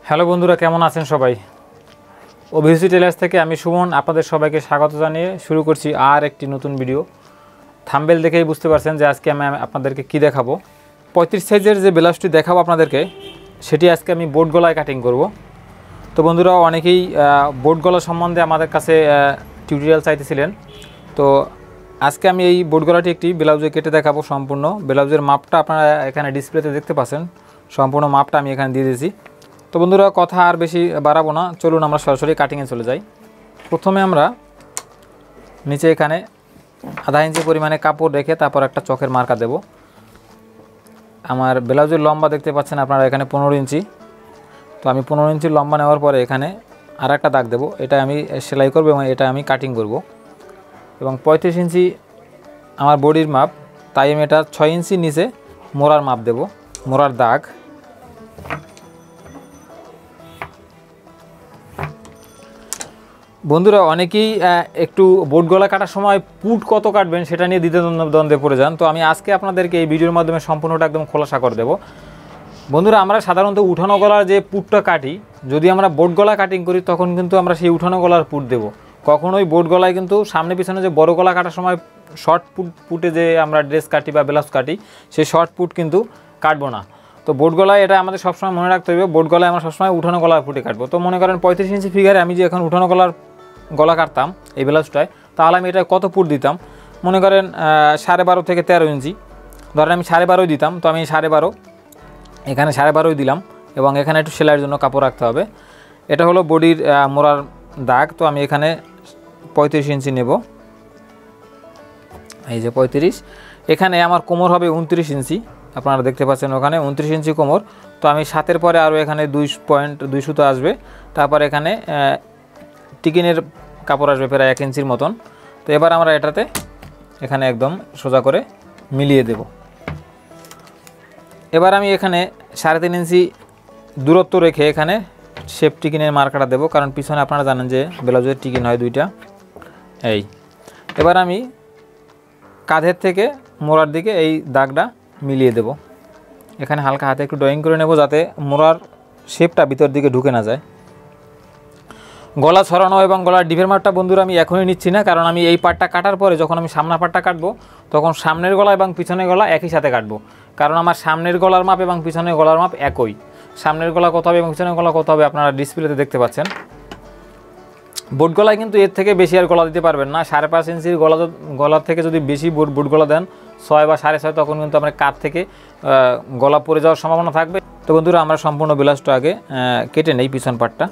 Hello বন্ধুরা, কেমন আছেন সবাই? ওবিসি টেলার্স থেকে আমি সুমন আপনাদের সবাইকে স্বাগত জানিয়ে শুরু করছি আর একটি নতুন ভিডিও। থাম্বনেল দেখেই বুঝতে পারছেন যে আজকে আমি আপনাদেরকে কি দেখাবো। 35 সাইজের যে ব্লাউজটি দেখাবো আপনাদেরকে, সেটি আজকে আমি বোট গলায় কাটিং করব। তো বন্ধুরা, অনেকেই বোট গলা সম্বন্ধে আমাদের কাছে টিউটোরিয়াল চাইতেছিলেন। তো আজকে আমি এই বোট গলাটি একটি ব্লাউজে কেটে দেখাবো। সম্পূর্ণ ব্লাউজের মাপটা আপনারা এখানে ডিসপ্লেতে দেখতে পাচ্ছেন। সম্পূর্ণ মাপটা আমি এখানে দিয়ে দিয়েছি। তো বন্ধুরা, কথা আর বেশি বাড়াবো না, চলুন আমরা সরাসরি কাটিংয়ে চলে যাই। প্রথমে আমরা নিচে এখানে আধা ইঞ্চি পরিমাণে কাপড় রেখে তারপর একটা চকের মার্কা দেব। আমার ব্লাউজের লম্বা দেখতে পাচ্ছেন আপনারা এখানে 15 ইঞ্চি। তো আমি 15 ইঞ্চি লম্বা নেওয়ার পরে এখানে আর একটা দাগ দেব। এটা আমি সেলাই করব এবং এটা আমি কাটিং করব। এবং 35 ইঞ্চি আমার বডির মাপ, তাই আমি এটা 6 ইঞ্চি নিচে মোড়ার মাপ দেব, মোড়ার দাগ। বন্ধুরা, অনেকেই একটু বোট গলা কাটার সময় পুট কত কাটবেন সেটা নিয়ে দ্বিধাদ্বন্দ্বে পড়ে যান। তো আমি আজকে আপনাদেরকে এই ভিডিওর মাধ্যমে সম্পূর্ণটা একদম খোলাসা করে দেব। বন্ধুরা, আমরা সাধারণত উঠানো গলার যে পুটটা কাটি, যদি আমরা বোট গলা কাটিং করি তখন কিন্তু আমরা সেই উঠানো গলার পুট দেব। কখনোই বোট গলায় কিন্তু সামনে পিছনে যে বড় গলা কাটার সময় শর্ট পুটে যে আমরা ড্রেস কাটি বা ব্লাউজ কাটি, সেই শর্ট পুট কিন্তু কাটবো না। তো বোট গলায় এটা আমাদের সবসময় মনে রাখতে হবে, বোট গলায় আমরা সবসময় উঠানো গলার পুটে কাটবো। তো মনে করেন 35 ইঞ্চি ফিগারে আমি যে এখন উঠানো গলার গলা কাটতাম এই ব্লাউজটায়, তাহলে আমি এটা কত পুট দিতাম? মনে করেন 12.5 থেকে 13 ইঞ্চি। ধরেন আমি 12.5 দিতাম, তো আমি 12.5 এখানে 12.5 দিলাম এবং এখানে একটু সেলাইয়ের জন্য কাপড় রাখতে হবে। এটা হলো বডির মোড়ার দাগ। তো আমি এখানে 35 ইঞ্চি নেব, এই যে 35। এখানে আমার কোমর হবে 29 ইঞ্চি, আপনারা দেখতে পাচ্ছেন ওখানে 29 ইঞ্চি কোমর। তো আমি 7-এর পরে আরও এখানে 2 সুতো আসবে। তারপর এখানে টিকিনের কাপড় আসবে প্রায় 1 ইঞ্চির মতন। তো এবার আমরা এটাতে এখানে একদম সোজা করে মিলিয়ে দেব। এবার আমি এখানে 3.5 ইঞ্চি দূরত্ব রেখে এখানে শেপ টিকিনের মার্কাটা দেব, কারণ পিছনে আপনারা জানেন যে ব্লাউজের টিকিন হয় 2টা। এই এবার আমি কাঁধের থেকে মোড়ার দিকে এই দাগটা মিলিয়ে দেব। এখানে হালকা হাতে একটু ড্রয়িং করে নেব, যাতে মোড়ার শেপটা ভিতর দিকে ঢুকে না যায়। গলা ছড়ানো এবং গলার ডিপের মাপটা বন্ধুরা আমি এখনই নিচ্ছি না, কারণ আমি এই পার্টটা কাটার পরে যখন আমি সামনের পার্টটা কাটবো, তখন সামনের গলা এবং পিছনের গলা একই সাথে কাটবো। কারণ আমার সামনের গলার মাপ এবং পিছনের গলার মাপ একই। সামনের গলা কত হবে এবং পিছনের গলা কত হবে আপনারা ডিসপ্লেতে দেখতে পাচ্ছেন। বোট গলায় কিন্তু এর থেকে বেশি আর গলা দিতে পারবেন না। 5.5 ইঞ্চির গলার থেকে যদি বেশি বোট গলা দেন 6 বা 6.5, তখন কিন্তু আপনার কাঁধ থেকে গলা পড়ে যাওয়ার সম্ভাবনা থাকবে। তো বন্ধুরা, আমরা সম্পূর্ণ ব্লাউজটা আগে কেটে নেই পিছন পার্টটা।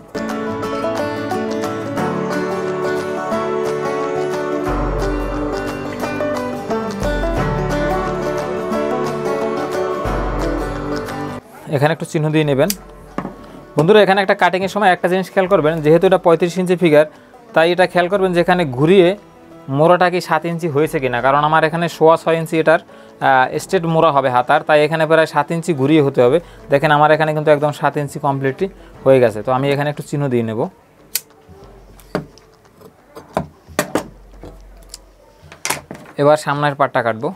এখানে একটু চিহ্ন দিয়ে নেবেন। বন্ধুরা, এখানে একটা কাটিংয়ের সময় একটা জিনিস খেয়াল করবেন, যেহেতু এটা 35 ইঞ্চি ফিগার, তাই এটা খেয়াল করবেন যে এখানে ঘুরিয়ে মোড়াটা কি 7 ইঞ্চি হয়েছে কিনা। কারণ আমার এখানে 6.25 ইঞ্চি এটার স্ট্রেট মোড়া হবে হাতার, তাই এখানে প্রায় 7 ইঞ্চি ঘুরিয়ে হতে হবে। দেখেন আমার এখানে কিন্তু একদম 7 ইঞ্চি কমপ্লিটলি হয়ে গেছে। তো আমি এখানে একটু চিহ্ন দিয়ে নেব। এবার সামনের পাটটা কাটবো।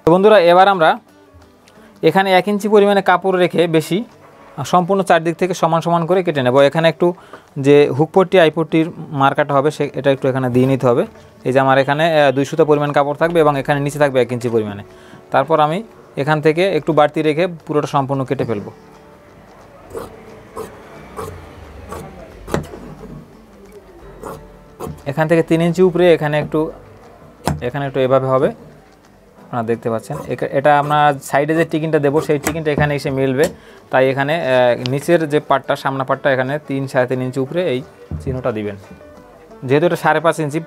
তো বন্ধুরা, এবার আমরা এখানে 1 ইঞ্চি পরিমাণে কাপড় রেখে বেশি সম্পূর্ণ চারদিক থেকে সমান সমান করে কেটে নেব। এখানে একটু যে হুকপট্টি আইপট্টির মার্কাটা হবে এটা একটু এখানে দিয়ে নিতে হবে। এই যে আমার এখানে 2 সুতা পরিমাণ কাপড় থাকবে এবং এখানে নিচে থাকবে 1 ইঞ্চি পরিমাণে। তারপর আমি এখান থেকে একটু বাড়তি রেখে পুরোটা সম্পূর্ণ কেটে ফেলব। এখান থেকে 3 ইঞ্চি উপরে এখানে একটু এভাবে হবে, আপনারা দেখতে পাচ্ছেন। এটা আপনার সাইডে যে টিকিনটা দেবো সেই টিকিনটা এখানে এসে মিলবে, তাই এখানে নিচের যে পাটটা সামনা পাটটা এখানে 3-3.5 ইঞ্চি উপরে এই চিহ্নটা দিবেন। যেহেতু এটা 5.5 ইঞ্চি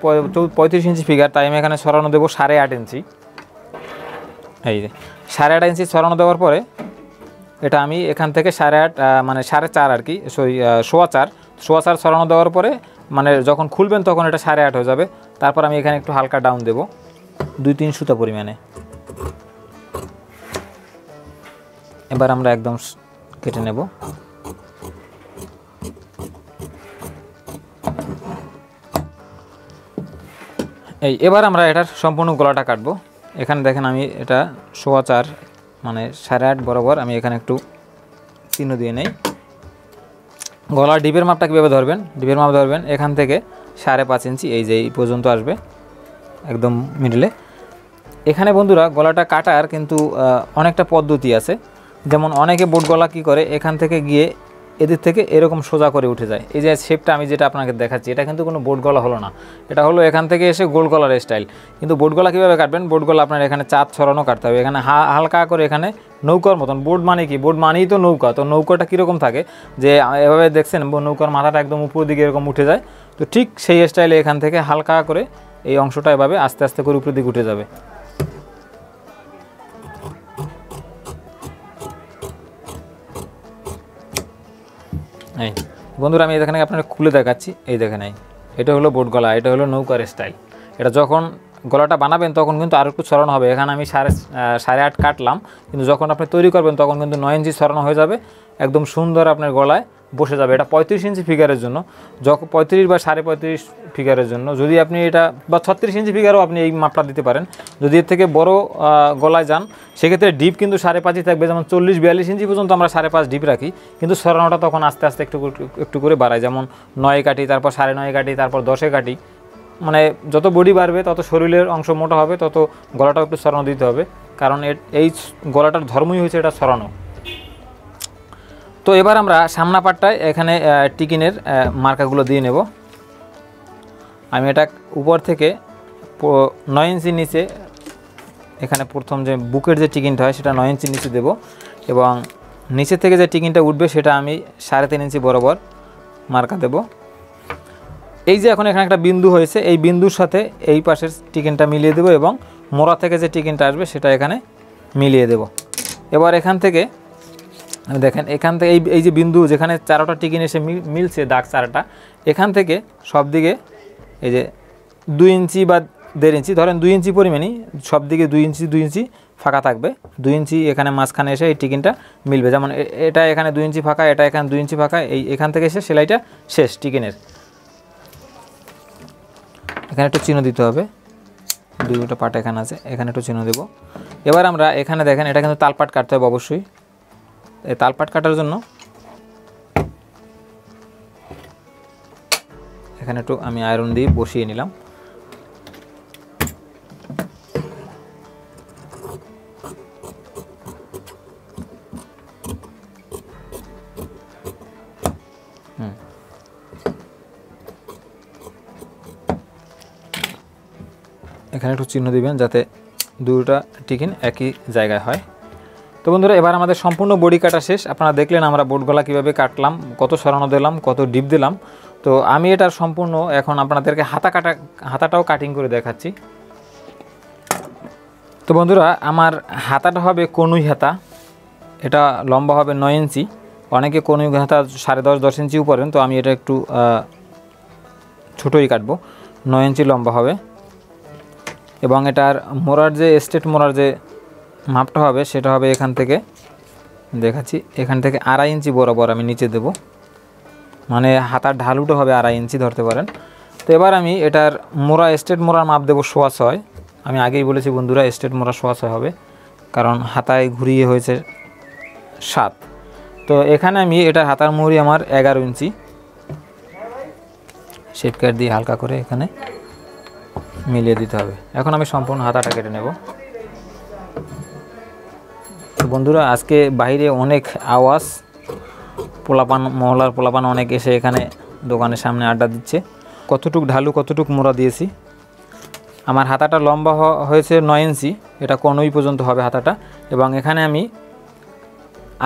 35 ইঞ্চি ফিগার, তাই আমি এখানে ছড়ানো দেবো 8.5 ইঞ্চি। এই যে 8.5 ইঞ্চি ছড়ানো দেওয়ার পরে এটা আমি এখান থেকে 8.5 মানে 4.5 আর কি, 4.25 ছড়ানো দেওয়ার পরে মানে যখন খুলবেন তখন এটা 8.5 হয়ে যাবে। তারপর আমি এখানে একটু হালকা ডাউন দেবো 2-3 সুতা পরিমাণে। এবার আমরা একদম কেটে নেব। এবার আমরা এটার সম্পূর্ণ গলাটা কাটবো। এখানে দেখেন আমি এটা 4.25 মানে 8.5 বরাবর আমি এখানে একটু চিহ্ন দিয়ে নেই। গলার ডিপের মাপটা কীভাবে ধরবেন, ডিপের মাপ ধরবেন এখান থেকে 5.5 ইঞ্চি, এই যে এই পর্যন্ত আসবে একদম মিডলে। এখানে বন্ধুরা গলাটা কাটার কিন্তু অনেকটা পদ্ধতি আছে। যেমন অনেকে বোট গলা কী করে, এখান থেকে গিয়ে এদিক থেকে এরকম সোজা করে উঠে যায়। এই যে শেপটা আমি যেটা আপনাকে দেখাচ্ছি, এটা কিন্তু কোনো বোট গলা হলো না, এটা হলো এখান থেকে এসে গোল গলার স্টাইল। কিন্তু বোট গলা কীভাবে কাটবেন, বোট গলা আপনার এখানে চাঁদ ছড়ানো কাটতে হবে। এখানে হালকা করে এখানে নৌকার মতন, বোট মানে কি, বোট মানেই তো নৌকা। তো নৌকাটা কীরকম থাকে যে এভাবে দেখছেন নৌকার মাথাটা একদম উপর দিকে এরকম উঠে যায়, তো ঠিক সেই স্টাইলে এখান থেকে হালকা করে এই অংশটা এভাবে আস্তে আস্তে করে উপর দিকে উঠে যাবে। এই বন্ধুরা আমি এখানে আপনাকে খুলে দেখাচ্ছি, এই দেখেন এটা হলো বোট গলা, এটা হলো নৌকার স্টাইল। এটা যখন গলাটা বানাবেন তখন কিন্তু আর একটু ছড়ানো হবে। এখানে আমি 8.5 কাটলাম, কিন্তু যখন আপনি তৈরি করবেন তখন কিন্তু 9 ইঞ্চি ছড়ানো হয়ে যাবে, একদম সুন্দর আপনার গলায় বসে যাবে। এটা 35 ইঞ্চি ফিগারের জন্য, যখন 35 বা 35.5 ফিগারের জন্য, যদি আপনি এটা বা 36 ইঞ্চি ফিগারও আপনি এই মাপটা দিতে পারেন। যদি এর থেকে বড় গলায় যান সেক্ষেত্রে ডিপ কিন্তু 5.5 থাকবে। যেমন 40-42 ইঞ্চি পর্যন্ত আমরা 5.5 ডিপ রাখি, কিন্তু ছড়ানোটা তখন আস্তে আস্তে একটু করে বাড়ায়। যেমন 9 কাটি, তারপর 9.5 কাটি, তারপর 10 কাটি। মানে যত বডি বাড়বে তত শরীরের অংশ মোটা হবে, তত গলাটাও একটু ছড়ানো দিতে হবে, কারণ এই গলাটার ধর্মই হয়েছে এটা ছড়ানো। তো এবার আমরা সামনা পাটটায় এখানে টিকিনের মার্কাগুলো দিয়ে নেব। আমি এটা উপর থেকে 9 ইঞ্চি নিচে, এখানে প্রথম যে বুকের যে টিকিনটা হয় সেটা 9 ইঞ্চি নিচে দেব, এবং নিচে থেকে যে টিকিনটা উঠবে সেটা আমি 3.5 ইঞ্চি বরাবর মার্কা দেব। এই যে এখন এখানে একটা বিন্দু হয়েছে, এই বিন্দুর সাথে এই পাশের টিকিনটা মিলিয়ে দেব, এবং মোড়া থেকে যে টিকিনটা আসবে সেটা এখানে মিলিয়ে দেব। এবার এখান থেকে দেখেন, এখান থেকে এই যে বিন্দু যেখানে 4টা টিকিন এসে মিলছে, দাগ 4টা, এখান থেকে সব দিকে এই যে 2 ইঞ্চি বা 1.5 ইঞ্চি, ধরেন 2 ইঞ্চি পরিমাণই, সব দিকে 2 ইঞ্চি ফাঁকা থাকবে। 2 ইঞ্চি এখানে মাঝখানে এসে এই টিকিনটা মিলবে। যেমন এটা এখানে 2 ইঞ্চি ফাঁকা, এটা এখানে 2 ইঞ্চি ফাঁকা, এখান থেকে এসে সেলাইটা শেষ টিকিনের। এখানে একটু চিহ্ন দিতে হবে, 2টা পাট এখানে আছে, এখানে একটু চিহ্ন দেব। এবার আমরা এখানে দেখেন এটা কিন্তু তালপাট কাটতে হবে অবশ্যই। এই তালপাট কাটার জন্য এখানে একটু আমি আয়রন দিয়ে বসিয়ে নিলাম। এখানে একটু চিহ্ন দিবেন যাতে 2টা টিকিন একই জায়গায় হয়। তো বন্ধুরা এবার আমাদের সম্পূর্ণ বডি কাটা শেষ। আপনারা দেখলেন আমরা বোট গলা কীভাবে কাটলাম, কত সরানো দিলাম, কত ডিপ দিলাম। তো আমি এটার সম্পূর্ণ এখন আপনাদেরকে হাতাটাও কাটিং করে দেখাচ্ছি। তো বন্ধুরা আমার হাতাটা হবে কনুই হাতা, এটা লম্বা হবে 9 ইঞ্চি। অনেকে কনুই হাতা 10.5-10 ইঞ্চিও পরেন, তো আমি এটা একটু ছোটোই কাটবো, 9 ইঞ্চি লম্বা হবে। এবং এটার মোড়ার যে স্ট্রেট মোড়ার যে মাপটা হবে সেটা হবে এখান থেকে দেখাচ্ছি, এখান থেকে 2.5 ইঞ্চি বরাবর আমি নিচে দেব, মানে হাতার ঢালুটা হবে 2.5 ইঞ্চি ধরতে পারেন। তো এবার আমি এটার মোড়া স্ট্রেট মোড়ার মাপ দেবো 6.25। আমি আগেই বলেছি বন্ধুরা স্ট্রেট মোড়া 6.25 হবে, কারণ হাতায় ঘুরিয়ে হয়েছে 7। তো এখানে আমি এটার হাতার মুহুরি আমার 11 ইঞ্চি, শেপ কাট দিয়ে হালকা করে এখানে মিলিয়ে দিতে হবে। এখন আমি সম্পূর্ণ হাতাটা কেটে নেব। তো বন্ধুরা আজকে বাইরে অনেক আওয়াজ, পোলাপান মহলার পোলাপান অনেক এসে এখানে দোকানের সামনে আড্ডা দিচ্ছে। কতটুক ঢালু কতটুক মোড়া দিয়েছি। আমার হাতাটা লম্বা হয়েছে 9 ইঞ্চি, এটা কনুই পর্যন্ত হবে হাতাটা। এবং এখানে আমি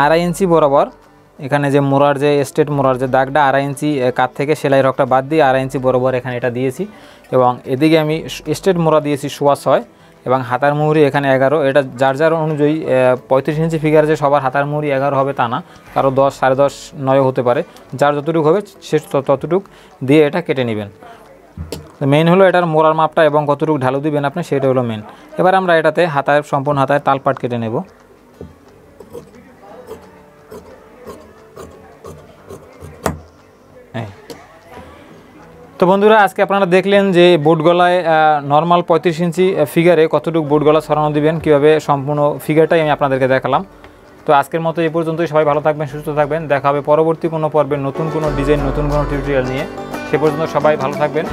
2.5 ইঞ্চি বরাবর, এখানে যে মোড়ার যে স্ট্রেট মোড়ার যে দাগটা 2.5 ইঞ্চি কাত থেকে সেলাই রকটা বাদ দিয়ে 2.5 ইঞ্চি বরাবর এখানে এটা দিয়েছি। এবং এদিকে আমি স্ট্রেট মোড়া দিয়েছি 6.25, এবং হাতার মুহুরি এখানে 11। এটা যার অনুযায়ী 35 ইঞ্চি ফিগার যে সবার হাতার মুহুরি 11 হবে তা না, কারো 10, 10.5, 9 হতে পারে। যার যতটুকু হবে সে ততটুক দিয়ে এটা কেটে নেবেন। মেইন হলো এটার মোড়ার মাপটা এবং কতটুকু ঢালু দিবেন আপনি, সেটা হলো মেন। এবার আমরা এটাতে হাতায় সম্পূর্ণ হাতায় তালপাট কেটে নেব। তো তো বন্ধুরা আজকে আপনারা দেখলেন যে বোট গলায় নর্মাল 35 ইঞ্চি ফিগারে কতটুকু বোট গলা ছড়ানো দিবেন, কীভাবে সম্পূর্ণ ফিগারটাই আমি আপনাদেরকে দেখালাম। তো আজকের মতো এই পর্যন্তই। সবাই ভালো থাকবেন, সুস্থ থাকবেন। দেখা হবে পরবর্তী কোনো পর্বে নতুন কোনো ডিজাইন, নতুন কোনো টিউটোরিয়াল নিয়ে। সে পর্যন্ত সবাই ভালো থাকবেন।